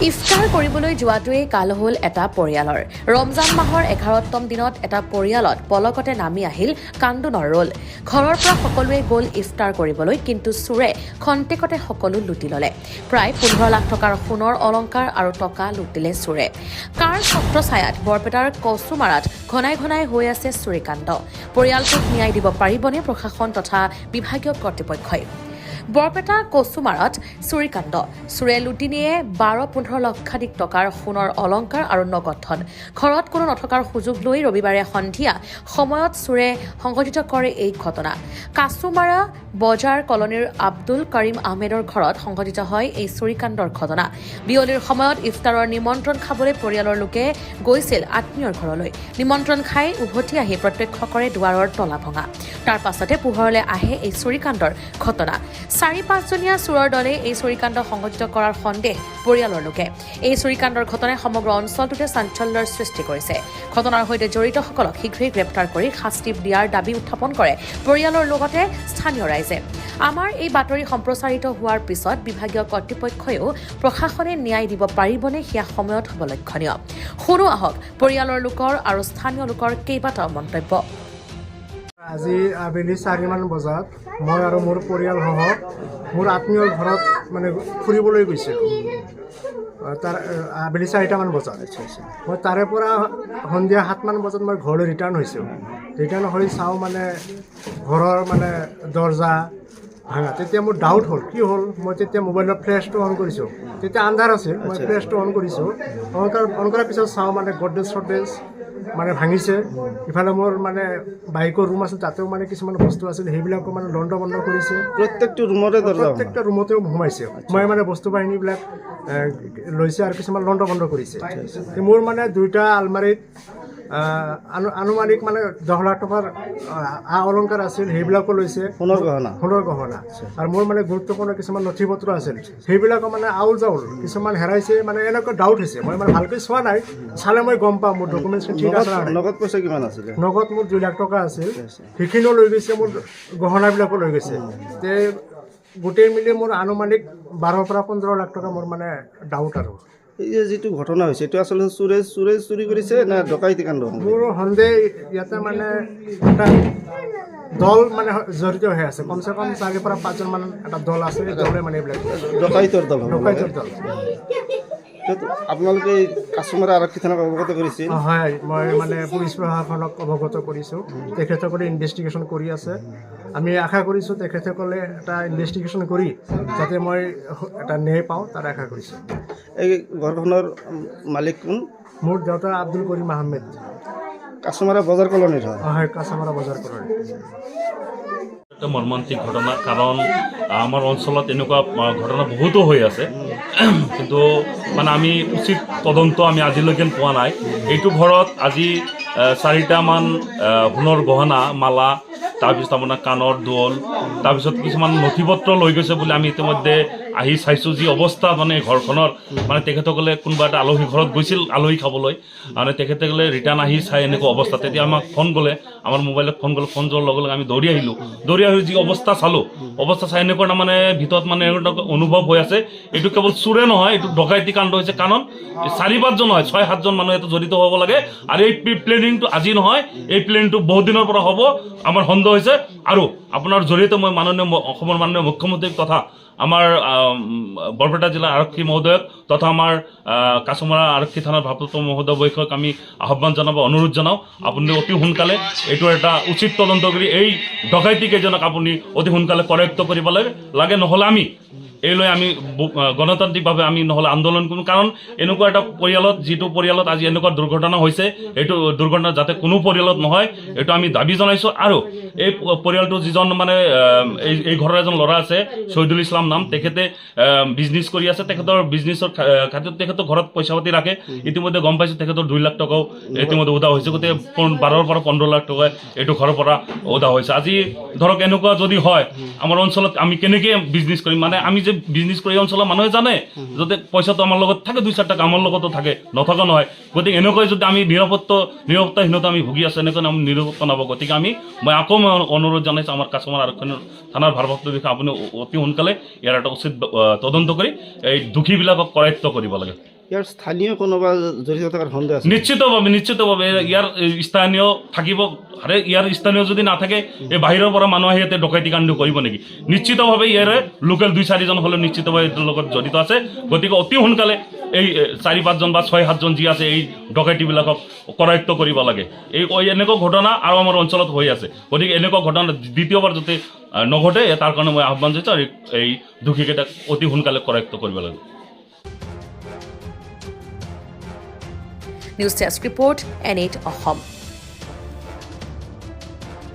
ইফতাৰ কৰিবলৈ যোৱাটোৱেই কাল হ'ল এটা পৰিয়ালৰ। ৰমজান মাহৰ 11তম দিনত এটা পৰিয়ালত পলকতে নামি আহিল কান্দোনৰ ৰোল। ঘৰৰ পৰা সকলোৱে গ'ল ইফতাৰ কৰিবলৈ, কিন্তু চোৰে খন্তেকতে সকলো লুটি ল'লে। প্ৰায় 15 লাখ টকাৰ সোণৰ অলংকাৰ আৰু টকা লুটিলে চোৰে। কাৰ ছত্ৰছায়াত বৰপেটাৰ কচুমাৰাত ঘনাই ঘনাই হৈ আছে চুৰিকাণ্ড। পৰিয়ালটোক ন্যায় দিব পাৰিবনে প্ৰশাসন তথা বিভাগীয় কৰ্তৃপক্ষই? বৰপেটা কচুমাৰত চুৰিকাণ্ড। চোৰে লুটি নিয়ে 12-15 লক্ষাধিক টকাৰ সোণৰ অলংকাৰ আৰু নগদ ধন। ঘৰত কোনো নথকাৰ সুযোগ লৈ ৰবিবাৰে সন্ধিয়া সময়ত চোৰে সংঘটিত কৰে এই ঘটনা। কাছুমাৰা বজাৰ কলনীৰ আব্দুল কৰিম আহমেদৰ ঘৰত সংঘটিত হয় এই চুৰিকাণ্ডৰ ঘটনা। বিয়লিৰ সময়ত ইফতাৰৰ নিমন্ত্ৰণ খাবলৈ পৰিয়ালৰ লোকে গৈছিল আত্মীয়ৰ ঘৰলৈ। নিমন্ত্ৰণ খাই উভতি আহি প্ৰত্যক্ষ কৰে দুৱাৰৰ তলা ভঙা। তাৰ পাছতে পোহৰলৈ আহে এই চুৰিকাণ্ডৰ ঘটনা। 4-5জনীয়া চোৰৰ দলে এই চুৰিকাণ্ড সংঘটিত কৰাৰ সন্দেহ পৰিয়ালৰ লোকে। এই চুৰিকাণ্ডৰ ঘটনাই সমগ্ৰ অঞ্চলটোতে চাঞ্চল্যৰ সৃষ্টি কৰিছে। ঘটনাৰ সৈতে জড়িতসকলক শীঘ্ৰেই গ্ৰেপ্তাৰ কৰি শাস্তি দিয়াৰ দাবী উত্থাপন কৰে পৰিয়ালৰ লগতে স্থানীয় ৰাইজে। আমাৰ এই বাতৰি সম্প্ৰচাৰিত হোৱাৰ পিছত বিভাগীয় কৰ্তৃপক্ষইও প্ৰশাসনে ন্যায় দিব পাৰিবনে সেয়া সময়ত হ'ব লক্ষণীয়। শুনো আহক পৰিয়ালৰ লোকৰ আৰু স্থানীয় লোকৰ কেইবাটাও মন্তব্য। আজি আবেলি 4মান বজাত মই আৰু মোৰ পৰিয়ালসহ মোৰ আত্মীয়ৰ ঘৰত মানে ফুৰিবলৈ গৈছিলোঁ। তাৰ আবেলি 4টামান বজাত মই তাৰে পৰা সন্ধিয়া 7মান বজাত মই ঘৰলৈ ৰিটাৰ্ণ হৈছোঁ। ৰিটাৰ্ণ হৈ চাওঁ মানে ঘৰৰ মানে দৰ্জা ভাঙা। তেতিয়া মোৰ ডাউট হ'ল, কি হ'ল। মই তেতিয়া মোবাইলৰ ফ্লেছটো অন কৰিছোঁ, তেতিয়া আন্ধাৰ আছিল। মই ফ্লেছটো অন কৰিছোঁ, অন কৰাৰ পিছত চাওঁ মানে গডৰেজ মানে ভাঙিছে। ইফালে মোৰ মানে বাইকৰ ৰুম আছিল, তাতেও মানে কিছুমান বস্তু আছিল, সেইবিলাকো মানে লণ্ড বন্ধ কৰিছে। প্ৰত্যেকটা ৰুমতেও সোমাইছে। মই মানে বস্তু বাহিনীবিলাক লৈছে আৰু কিছুমান লণ্ড বন্ধ কৰিছে। মোৰ মানে 2টা আলমাৰীত আনুমানিক মানে 10 লাখ টকাৰ অলংকাৰ আছিল, সেইবিলাকো লৈছে, সোণৰ গহনা। আৰু মোৰ মানে গুৰুত্বপূৰ্ণ কিছুমান নথি পত্ৰ আছিল, সেইবিলাকো মানে আউল জাউল কিছুমান হেৰাইছে। মানে এনেকুৱা ডাউট হৈছে। মই মানে ভালকৈ চোৱা নাই, চালে মই গম পাম মোৰ ডকুমেণ্টছ ঠিক আছে। নগদ পইচা কিমান আছিল? নগদ মোৰ 2 লাখ টকা আছিল, সেইখিনিও লৈ গৈছে। মোৰ গহনাবিলাকো লৈ গৈছে। তে গোটেই মিলি মোৰ আনুমানিক 12-15 লাখ টকা মোৰ মানে ডাউট। আৰু এই যে যিটো ঘটনা হৈছে, এইটো আচলতে চোৰে চুৰি কৰিছে না ডকাইতি কাণ্ড? মোৰ সন্দেহ ইয়াতে মানে এটা দল মানে জড়িত হৈ আছে। কমচে কম 4-5জন মান এটা দল আছে। দলে মানে এইবিলাক ডকাইতৰ দল। আপোনালোকে কাছুমাৰা আৰক্ষী থানাক অৱগত কৰিছে? হয়, মই মানে পুলিচ প্ৰশাসনক অৱগত কৰিছোঁ। তেখেতসকলে ইনভেষ্টিগেশ্যন কৰি আছে। আমি আশা কৰিছোঁ তেখেতসকলে এটা ইনভেষ্টিগেশ্যন কৰি যাতে মই এটা ন্যায় পাওঁ, তাৰ আশা কৰিছোঁ। এই ঘৰখনৰ মালিক কোন? মোৰ দেউতা আব্দুল কৰিম আহমেদ। কাছুমাৰা বজাৰ কলনীৰ হয়? হয়, কাছুমাৰা বজাৰ কলনী। এটা মৰ্মান্তিক ঘটনা, কাৰণ আমাৰ অঞ্চলত এনেকুৱা ঘটনা বহুতো হৈ আছে, কিন্তু মানে আমি উচিত তদন্ত আমি আজিলৈকে পোৱা নাই। এইটো ঘৰত আজি 4টামান সোণৰ গহনা, মালা, তাৰপিছত আপোনাৰ কাণৰ দুল, তাৰপিছত কিছুমান নথি পত্ৰ লৈ গৈছে বুলি আমি ইতিমধ্যে আহি চাইছোঁ। যি অৱস্থা মানে ঘৰখনৰ, মানে তেখেতসকলে কোনোবা এটা আলহী ঘৰত গৈছিল আলহী খাবলৈ, মানে তেখেতসকলে ৰিটাৰ্ণ আহি চাই এনেকুৱা অৱস্থা। তেতিয়া আমাক ফোন গ'লে, আমাৰ মোবাইলত ফোন গ'লে, ফোন যোৱাৰ লগে লগে আমি দৌৰি আহিলোঁ। দৌৰি আহি যি অৱস্থা চালোঁ, অৱস্থা চাই এনেকুৱা তাৰমানে ভিতৰত মানে এনেকুৱা অনুভৱ হৈ আছে, এইটো কেৱল চোৰে নহয়, এইটো ডকাইতি কাণ্ড হৈছে। কাৰণ 4-5জন নহয়, 6-7জন মানুহ ইয়াতে জড়িত হ'ব লাগে। আৰু এই প্লেনিংটো আজি নহয়, এই প্লেনিংটো বহুত দিনৰ পৰা হ'ব আমাৰ সন্দেহ হৈছে। আৰু আপোনাৰ জৰিয়তে মই অসমৰ মাননীয় মুখ্যমন্ত্ৰী তথা আমাৰ বৰপেটা জিলা আৰক্ষী মহোদয়ক তথা আমাৰ কাছুমাৰা আৰক্ষী থানাৰ ভাৰপ্ৰাপ্ত মহোদয় বিষয়ক আমি আহ্বান জনাব, অনুৰোধ জনাওঁ, আপুনি অতি সোনকালে এইটোৰ এটা উচিত তদন্ত কৰি এই ডকাইতিকেইজনক আপুনি অতি সোনকালে কৰেক্ট কৰিব লাগে। নহ'লে আমি এইলৈ আমি গণতান্ত্ৰিকভাৱে আমি নহ'লে আন্দোলন কৰিম। কাৰণ এনেকুৱা এটা পৰিয়ালত, যিটো পৰিয়ালত আজি এনেকুৱা দুৰ্ঘটনা হৈছে, এইটো দুৰ্ঘটনা যাতে কোনো পৰিয়ালত নহয়, এইটো আমি দাবী জনাইছোঁ। আৰু এই পৰিয়ালটো যিজন মানে এই ঘৰৰ এজন ল'ৰা আছে, শহীদুল ইছলাম নাম, তেখেতে বিজনেছ কৰি আছে। তেখেতৰ বিজনেছৰ খাতিৰত তেখেতৰ ঘৰত পইচা পাতি ৰাখে। ইতিমধ্যে গম পাইছোঁ তেখেতৰ 2 লাখ টকাও ইতিমধ্যে উদা হৈছে। গতিকে 12-15 লাখ টকা এইটো ঘৰৰ পৰা উদা হৈছে। আজি ধৰক এনেকুৱা যদি হয় আমাৰ অঞ্চলত, আমি কেনেকৈ বিজনেছ কৰিম? মানে আমি যে বিজনেছ কৰি এই অঞ্চলৰ মানুহে জানে যাতে পইচাটো আমাৰ লগত থাকে 2-4 টকা আমাৰ লগতো থাকে নথকা নহয় গতিকে এনেকৈ যদি আমি নিৰাপত্তাহীনতা আমি ভুগি আছোঁ এনেকৈ আমি নিৰাপত্তা নাপাব গতিকে মই আকৌ অনুৰোধ জনাইছোঁ আমাৰ কাছমাৰ আৰক্ষী থানাৰ ভাৰপ্ৰাপ্ত বিষয়া আপুনি অতি সোনকালে ইয়াৰ এটা উচিত তদন্ত কৰি এই দোষীবিলাকক কৰায়ত্ব কৰিব লাগে ইয়াৰ স্থানীয় কোনোবা জড়িত থকাৰ সন্দেহ আছে নিশ্চিতভাৱে ইয়াৰ স্থানীয় থাকিব আৰে ইয়াৰ স্থানীয় যদি নাথাকে এই বাহিৰৰ পৰা মানুহ আহি ইয়াতে ডকাইতি কাণ্ড কৰিব নেকি নিশ্চিতভাৱে ইয়াৰে লোকেল 2-4জন হ'লেও নিশ্চিতভাৱে এইটোৰ লগত জড়িত আছে গতিকে অতি সোনকালে এই 4-5জন বা 6-7জন যি আছে এই ডকাইতিবিলাকক কৰায়ত্ব কৰিব লাগে এই এনেকুৱা ঘটনা আৰু আমাৰ অঞ্চলত হৈ আছে গতিকে এনেকুৱা ঘটনা দ্বিতীয়বাৰ যাতে নঘটে তাৰ কাৰণে মই আহ্বান জনাইছোঁ আৰু এই দোষীকেইটাক অতি সোনকালে কৰায়ত্ব কৰিব লাগে news desk report N8 Assam.